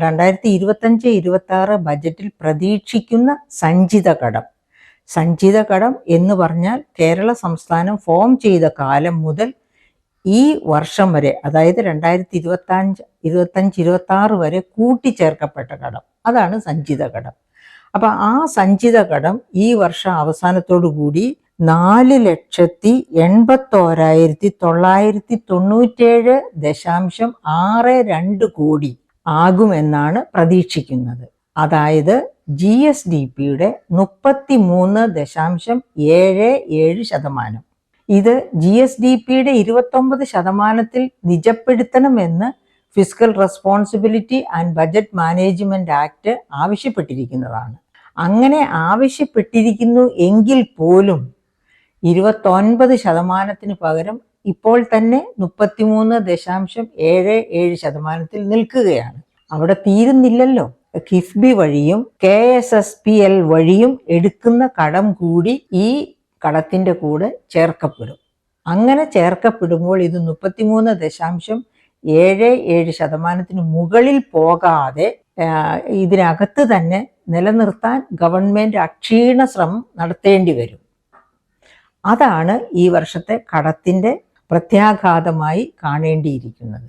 2025-26 ബജറ്റിൽ പ്രതീക്ഷിക്കുന്ന സഞ്ചിത കടം എന്ന് പറഞ്ഞാൽ കേരള സംസ്ഥാനം ഫോം ചെയ്ത കാലം മുതൽ ഈ വർഷം വരെ, അതായത് 2025-26 വരെ കൂട്ടിച്ചേർക്കപ്പെട്ട കടം, അതാണ് സഞ്ചിത കടം. അപ്പം ആ സഞ്ചിത കടം ഈ വർഷം അവസാനത്തോടു കൂടി 4,81,997.62 കോടി ആകുമെന്നാണ് പ്രതീക്ഷിക്കുന്നത്. അതായത് GSDPയുടെ 33.77%. ഇത് GSDPയുടെ 29% നിജപ്പെടുത്തണമെന്ന് fiscal responsibility and budget management act ആവശ്യപ്പെട്ടിരിക്കുന്നതാണ്. അങ്ങനെ ആവശ്യപ്പെട്ടിരിക്കുന്നു എങ്കിൽ പോലും 29% പകരം ഇപ്പോൾ തന്നെ 33.77% നിൽക്കുകയാണ്. അവിടെ തീരുന്നില്ലല്ലോ. കിഫ്ബി വഴിയും KSSPL വഴിയും എടുക്കുന്ന കടം കൂടി ഈ കടത്തിൻ്റെ കൂടെ ചേർക്കപ്പെടും. അങ്ങനെ ചേർക്കപ്പെടുമ്പോൾ ഇത് 33.77% മുകളിൽ പോകാതെ ഇതിനകത്ത് തന്നെ നിലനിർത്താൻ ഗവൺമെൻറ് അക്ഷീണ ശ്രമം നടത്തേണ്ടി വരും. അതാണ് ഈ വർഷത്തെ കടത്തിൻ്റെ പ്രത്യാഘാതമായി കാണേണ്ടിയിരിക്കുന്നത്.